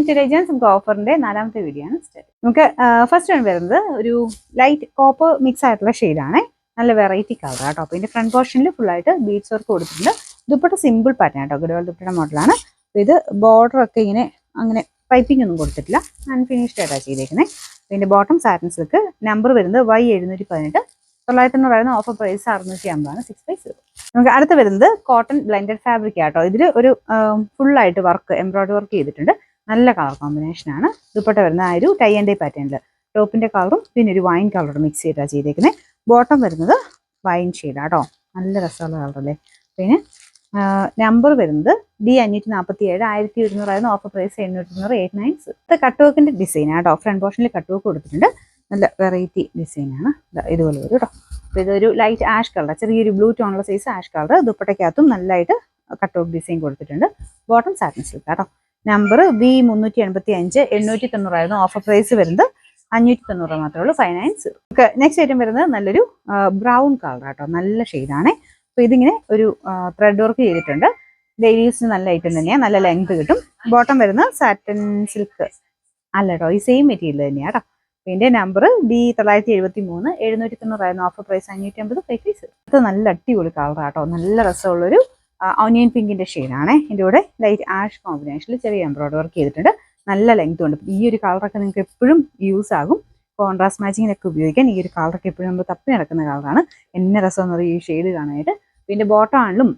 Today gents നമുക്ക് ഓഫറിന്റെ 4ാമത്തെ video ആണ് start. നമുക്ക് ഫസ്റ്റ് ആണ് വരുന്നത് ഒരു ലൈറ്റ് കോപ്പർ മിക്സ് ആയിട്ടുള്ള ഷെയ്ഡാണ്. നല്ല വെറൈറ്റി കളർ കേട്ടോ. അപ്പോൾ ഇതിന്റെ ഫ്രണ്ട് പോർഷനിൽ ഫുൾ ആയിട്ട് ബീഡ്സ് വർക്ക് കൊടുത്തിട്ടുണ്ട്. ദുപ്പട്ട സിമ്പിൾ പാറ്റേൺ കേട്ടോ, ഗുരുവാൾ ദുപ്പട്ട മോഡലാണ്. അപ്പോൾ ഇത് ബോർഡർ ഒക്കെ ഇങ്ങനെ അങ്ങനെ പൈപ്പിംഗ് ഒന്നും കൊടുത്തിട്ടില്ല, അൺഫിനിഷ്ഡ് ആയിട്ടാണ് ചെയ്തേക്കുന്നത്. ഇതിന്റെ ബോട്ടം സാറ്റിൻ സിൽക്ക്, നമ്പർ വരുന്നത് Y718, 900 ഓഫർ പ്രൈസ് 650 650. നമുക്ക് അടുത്ത് വരുന്നത് കോട്ടൺ ബ്ലെൻഡഡ് ഫാബ്രിക് ആട്ടോ. ഇതിൽ ഒരു ഫുൾ ആയിട്ട് വർക്ക് എംബ്രോയിഡറി വർക്ക് ചെയ്തിട്ടുണ്ട്. നല്ല കളർ കോമ്പിനേഷൻ ആണ്. ദുപ്പട്ട വരുന്ന ആ ഒരു ടൈ ആൻഡ് ഡൈ പാറ്റേണിൽ ടോപ്പിന്റെ കളറും പിന്നെ ഒരു വൈൻ കളറും മിക്സ് ചെയ്താണ് ചെയ്തേക്കുന്നത്. ബോട്ടം വരുന്നത് വൈൻ ഷെയ്ഡാട്ടോ, നല്ല രസമുള്ള കളറല്ലേ. പിന്നെ നമ്പർ വരുന്നത് D547, 1100 ഓഫർ പ്രൈസ് 800 890. ഇത് കട്ട് വർക്കിന്റെ ഡിസൈൻ ആട്ടോ. ഫ്രണ്ട് പോർഷനിൽ കട്ട് വർക്ക് കൊടുത്തിട്ടുണ്ട്. നല്ല വെറൈറ്റി ഡിസൈനാണ്. ഇതുപോലെ വരും കേട്ടോ. അപ്പോൾ ഇതൊരു ലൈറ്റ് ആഷ് കളർ, ചെറിയൊരു ബ്ലൂ ടോണുള്ള സൈസ് ആഷ് കളർ. ദുപ്പട്ടയ്ക്കകത്തും നല്ലതായിട്ട് കട്ട് വർക്ക് ഡിസൈൻ കൊടുത്തിട്ടുണ്ട്. ബോട്ടം സാറ്റിൻ സിൽക്ക് കേട്ടോ. നമ്പർ B385, 890 ഓഫർ പ്രൈസ് വരുന്നത് 590 മാത്രമേ ഉള്ളൂ, 590. നെക്സ്റ്റ് ഐറ്റം വരുന്നത് നല്ലൊരു ബ്രൗൺ കളർ കേട്ടോ, നല്ല ഷെയ്ഡാണ്. അപ്പോൾ ഇതിങ്ങനെ ഒരു ത്രെഡ് വർക്ക് ചെയ്തിട്ടുണ്ട്. ഡെയിലി യൂസിന് നല്ല ഐറ്റം തന്നെയാണ്, നല്ല ലെങ്ത് കിട്ടും. ബോട്ടം വരുന്നത് സാറ്റിൻ സിൽക്ക് അല്ല കേട്ടോ, ഈ സെയിം മെറ്റീരിയൽ തന്നെയാണ് കേട്ടോ. ഇതിന്റെ നമ്പർ D973, 790 ഓഫർ പ്രൈസ് 550 പൈസ. ഇത് നല്ല അടിപൊളി കളർ കേട്ടോ, നല്ല രസമുള്ളൊരു ഓനിയൻ പിങ്കിന്റെ ഷെയ്ഡാണ്. ഇതിൻ്റെ കൂടെ ലൈറ്റ് ആഷ് കോമ്പിനേഷനിൽ ചെറിയ എംബ്രോയിഡറി വർക്ക് ചെയ്തിട്ടുണ്ട്. നല്ല ലെങ്ത് ഉണ്ട്. ഈ ഒരു കളറൊക്കെ നിങ്ങൾക്ക് എപ്പോഴും യൂസ് ആകും. കോൺട്രാസ്റ്റ് മാച്ചിങ്ങിനൊക്കെ ഉപയോഗിക്കാൻ ഈ ഒരു കളറൊക്കെ എപ്പോഴും നമ്മൾ തപ്പി നടക്കുന്ന കളറാണ്. എന്നെ രസം എന്ന് പറയും ഈ ഷെയ്ഡ് കാണാനായിട്ട്. പിന്നെ ബോട്ടം ആണെങ്കിലും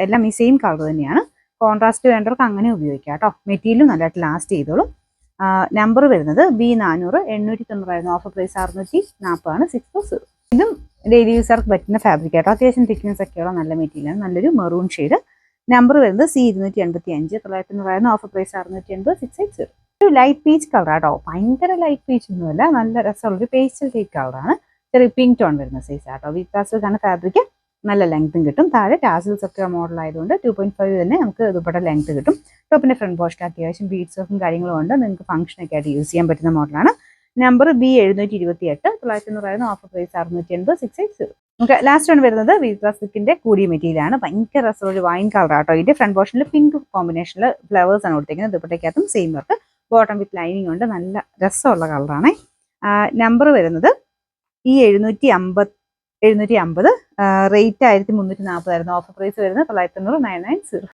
എല്ലാം ഈ സെയിം കളർ തന്നെയാണ്. കോൺട്രാസ്റ്റ് വേണ്ടവർക്ക് അങ്ങനെ ഉപയോഗിക്കാം കേട്ടോ. മെറ്റീരിയലും നല്ലതായിട്ട് ലാസ്റ്റ് ചെയ്തോളും. നമ്പർ വരുന്നത് B400, 890 ഓഫർ പ്രൈസ് 640 640. ഇതും ഡെയിലി യൂസർക്ക് പറ്റുന്ന ഫാബ്രിക് ആട്ടോ. അത്യാവശ്യം തിക്നെസ് ഒക്കെയുള്ള നല്ല മെറ്റീരിയലാണ്. നല്ലൊരു മെറൂൺ ഷെയ്ഡ്. നമ്പർ വരുന്നത് C285, 990 ഓഫർ പ്രൈസ് 680 680. ഒരു ലൈറ്റ് പീച്ച് കളർ ആട്ടോ, ഭയങ്കര ലൈറ്റ് പീച്ച് ഒന്നുമല്ല, നല്ല രസമുള്ളൊരു പേസ്റ്റൽ ടൈപ്പ് കളറാണ്. ചെറിയ പിങ്ക് ടോൺ വരുന്ന സൈസ് ആട്ടോ. വിത്താസിൽക്കാണ് ഫാബ്രിക്, നല്ല ലെങ്ത്തും കിട്ടും. താഴെ ടാസിൽസ് ഒക്കെ മോഡൽ ആയതുകൊണ്ട് 2.5 തന്നെ നമുക്ക് ദുപ്പട്ട ലെങ്ത് കിട്ടും. ടോപ്പിന്റെ ഫ്രണ്ട് പോർഷൻ അത്യാവശ്യം ബീഡ്സ് വർക്കും കാര്യങ്ങളും ഉണ്ട്. നിങ്ങൾക്ക് ഫംഗ്ഷനൊക്കെ ആയിട്ട് യൂസ് ചെയ്യാൻ പറ്റുന്ന മോഡലാണ്. Number B728, 990 offer price 680 680. നമുക്ക് ലാസ്റ്റ് ആണ് വരുന്നത് വിത്താസിൽക്കിന്റെ കൂടിയ മെറ്റീരിയൽ ആണ്. ഭയങ്കര രസമുള്ള വൈൻ കളർ ആട്ടോ. ഇതിന്റെ ഫ്രണ്ട് പോർഷനിൽ പിങ്ക് കോമ്പിനേഷനിൽ ഫ്ലവേഴ്സ് ആണ് കൊടുത്തിരിക്കുന്നത്. ദുപ്പട്ടയ്ക്കകത്തും same work, bottom with lining ഉണ്ട്. നല്ല രസമുള്ള കളറാണ്. നമ്പർ വരുന്നത് E750, റേറ്റ് 1340, ഓഫർ പ്രൈസ് വരുന്നത് 990 990.